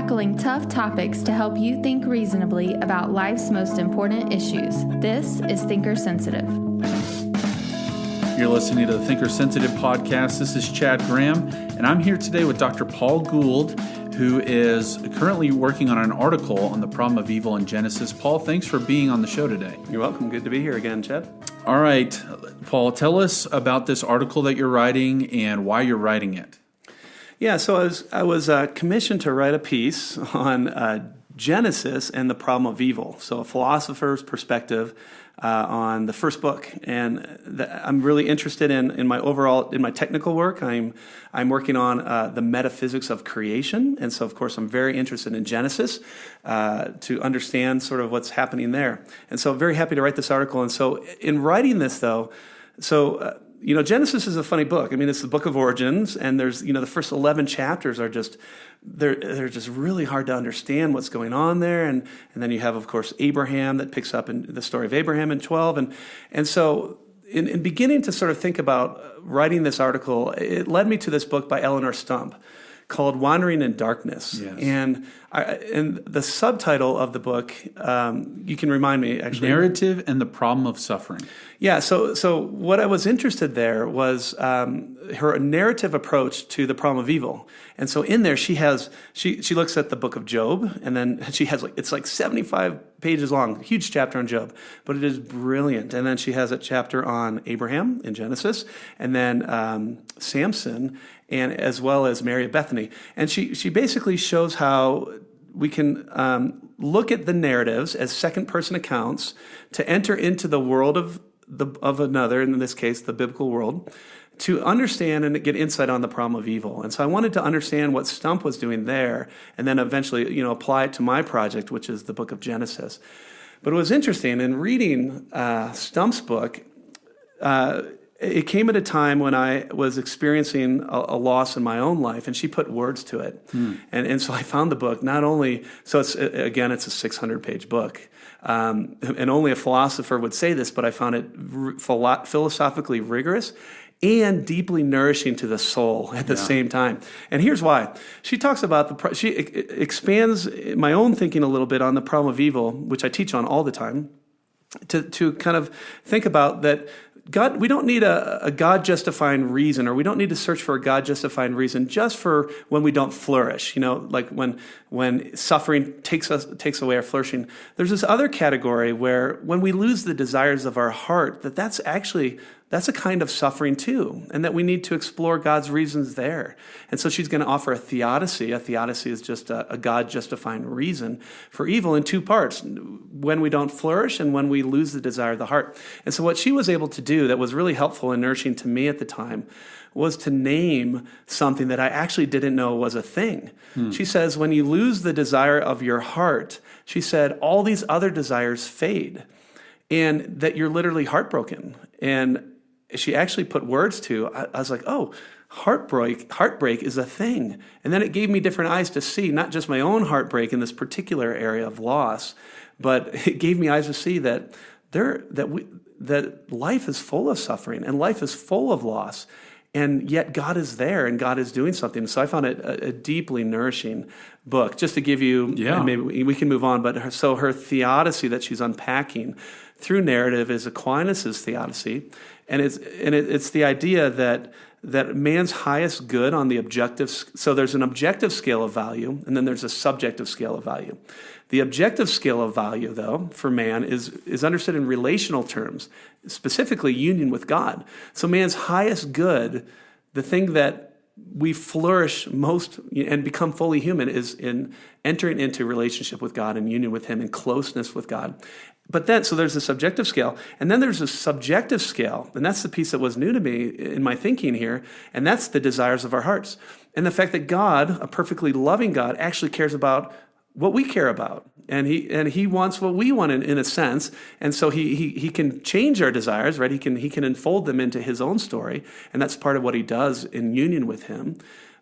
tackling tough topics to help you think reasonably about life's most important issues. This is Thinker Sensitive. You're listening to the Thinker Sensitive podcast. This is Chad Graham, and I'm here today with Dr. Paul Gould, who is currently working on an article on the problem of evil in Genesis. Paul, thanks for being on the show today. You're welcome. Good to be here again, Chad. All right, Paul, tell us about this article that you're writing and why you're writing it. Yeah, so I was commissioned to write a piece on Genesis and the problem of evil. So a philosopher's perspective on the first book, and I'm really interested in my technical work. I'm working on the metaphysics of creation, and so of course I'm very interested in Genesis to understand sort of what's happening there. And so I'm very happy to write this article. And so in writing this, though, Genesis is a funny book. I mean, it's the book of origins, and there's, the first 11 chapters are just, they're just really hard to understand what's going on there. And then you have, of course, Abraham that picks up in the story of Abraham in 12. And so in beginning to sort of think about writing this article, it led me to this book by Eleanor Stump called Wandering in Darkness. Yes. And the subtitle of the book, you can remind me, actually. Narrative and the Problem of Suffering. Yeah, so what I was interested there was her narrative approach to the problem of evil. And so in there she looks at the book of Job, and then she has it's like 75 pages long, huge chapter on Job, but it is brilliant. And then she has a chapter on Abraham in Genesis, and then Samson, and as well as Mary of Bethany. And she basically shows how we can look at the narratives as second-person accounts to enter into the world of another, in this case, the biblical world, to understand and get insight on the problem of evil. And so I wanted to understand what Stump was doing there, and then eventually, apply it to my project, which is the book of Genesis. But it was interesting, in reading Stump's book, it came at a time when I was experiencing a loss in my own life, and she put words to it. And so I found the book not only, so it's a 600-page book, and only a philosopher would say this, but I found it philosophically rigorous and deeply nourishing to the soul at the same time. And here's why. She talks about she expands my own thinking a little bit on the problem of evil, which I teach on all the time, to kind of think about that God, we don't need a God-justifying reason, or we don't need to search for a God-justifying reason just for when we don't flourish. Like when suffering takes away our flourishing. There's this other category where when we lose the desires of our heart, that's a kind of suffering too, and that we need to explore God's reasons there. And so she's going to offer a theodicy. A theodicy is just a God-justifying reason for evil in two parts: when we don't flourish and when we lose the desire of the heart. And so what she was able to do that was really helpful and nourishing to me at the time was to name something that I actually didn't know was a thing. She says, when you lose the desire of your heart, she said, all these other desires fade, and that you're literally heartbroken. And she actually put words to, I was like, oh, heartbreak is a thing. And then it gave me different eyes to see not just my own heartbreak in this particular area of loss, but it gave me eyes to see that life is full of suffering and life is full of loss. And yet God is there and God is doing something. So I found it a deeply nourishing book. Just to give you, and maybe we can move on, but her theodicy that she's unpacking through narrative is Aquinas' theodicy. And it's the idea that man's highest good on the objective, so there's an objective scale of value, and then there's a subjective scale of value. The objective scale of value, though, for man is understood in relational terms, specifically union with God. So man's highest good, the thing that we flourish most and become fully human, is in entering into relationship with God and union with Him and closeness with God. But then, so there's a subjective scale, and then there's a subjective scale, and that's the piece that was new to me in my thinking here, and that's the desires of our hearts. And the fact that God, a perfectly loving God, actually cares about what we care about, and he wants what we want in a sense, and so he can change our desires, right? He can enfold them into His own story, and that's part of what He does in union with Him.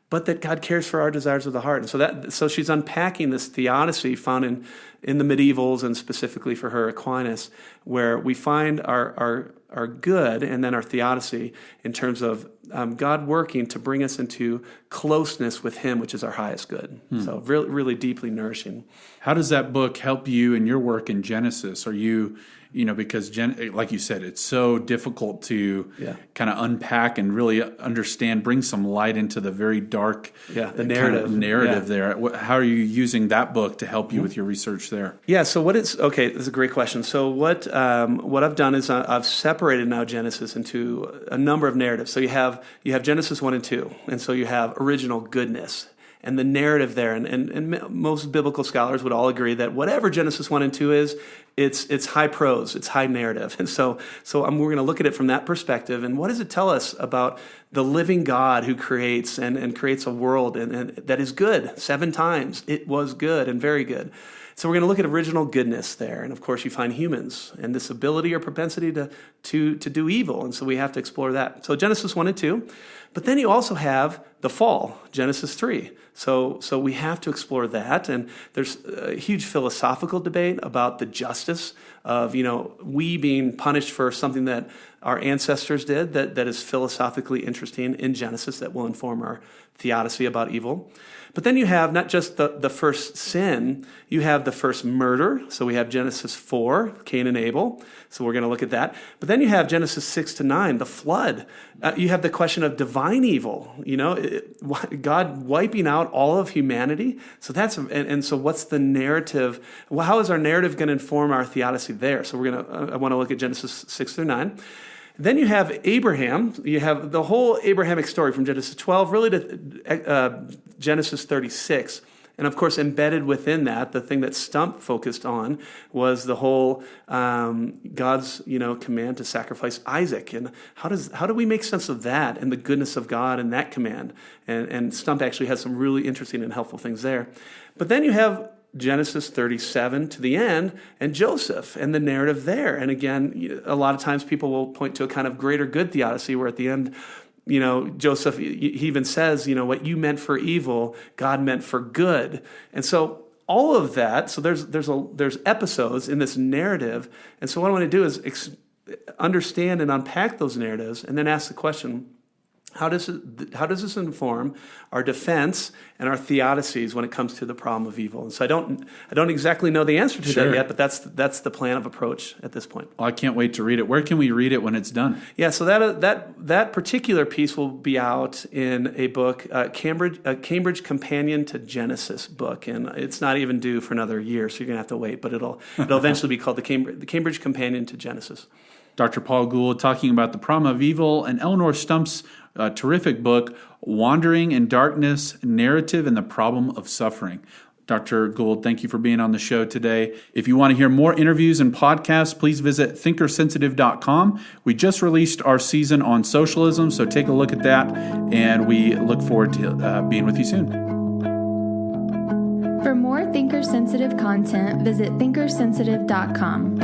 But that God cares for our desires of the heart, and so she's unpacking this theodicy found in the medievals, and specifically for her Aquinas, where we find our are good, and then our theodicy in terms of God working to bring us into closeness with Him, which is our highest good. So really, really deeply nourishing. How does that book help you in your work in Genesis? Are you, because like you said, it's so difficult to kind of unpack and really understand, bring some light into the very dark the narrative there. How are you using that book to help you with your research there? Yeah, so this is a great question. So what I've done is I've separated now Genesis into a number of narratives. So you have Genesis 1 and 2, and so you have original goodness. And the narrative there, and most biblical scholars would all agree that whatever Genesis 1 and 2 is, it's high prose, it's high narrative. And so we're going to look at it from that perspective. And what does it tell us about the living God who creates and creates a world and that is good? 7 times it was good and very good. So we're going to look at original goodness there. And of course, you find humans and this ability or propensity to do evil. And so we have to explore that. So Genesis 1 and 2. But then you also have the fall, Genesis 3. So we have to explore that. And there's a huge philosophical debate about the justice of, we being punished for something that our ancestors did that is philosophically interesting in Genesis that will inform our theodicy about evil. But then you have not just the first sin, you have the first murder. So we have Genesis 4, Cain and Abel. So we're going to look at that. But then you have Genesis 6 to 9, the flood. You have the question of divine evil, God wiping out all of humanity. So and so what's the narrative? Well, how is our narrative going to inform our theodicy there? So I want to look at Genesis 6 through 9. Then you have Abraham. You have the whole Abrahamic story from Genesis 12 really to Genesis 36. And of course, embedded within that, the thing that Stump focused on was the whole God's command to sacrifice Isaac. And how do we make sense of that and the goodness of God and that command? And Stump actually has some really interesting and helpful things there. But then you have Genesis 37 to the end, and Joseph and the narrative there. And again, a lot of times people will point to a kind of greater good theodicy where at the end, Joseph, he even says, what you meant for evil, God meant for good. And so all of that, so there's episodes in this narrative. And so what I want to do is understand and unpack those narratives and then ask the question, how does this inform our defense and our theodicies when it comes to the problem of evil? And so I don't exactly know the answer to that yet, but that's the plan of approach at this point. Well, I can't wait to read it. Where can we read it when it's done? Yeah, so that particular piece will be out in a book, Cambridge Companion to Genesis book, and it's not even due for another year, so you're gonna have to wait. But it'll eventually be called the Cambridge Companion to Genesis. Dr. Paul Gould talking about the problem of evil and Eleanor Stump's terrific book, Wandering in Darkness, Narrative and the Problem of Suffering. Dr. Gould, thank you for being on the show today. If you want to hear more interviews and podcasts, please visit thinkersensitive.com. We just released our season on socialism, so take a look at that, and we look forward to being with you soon. For more Thinker Sensitive content, visit thinkersensitive.com.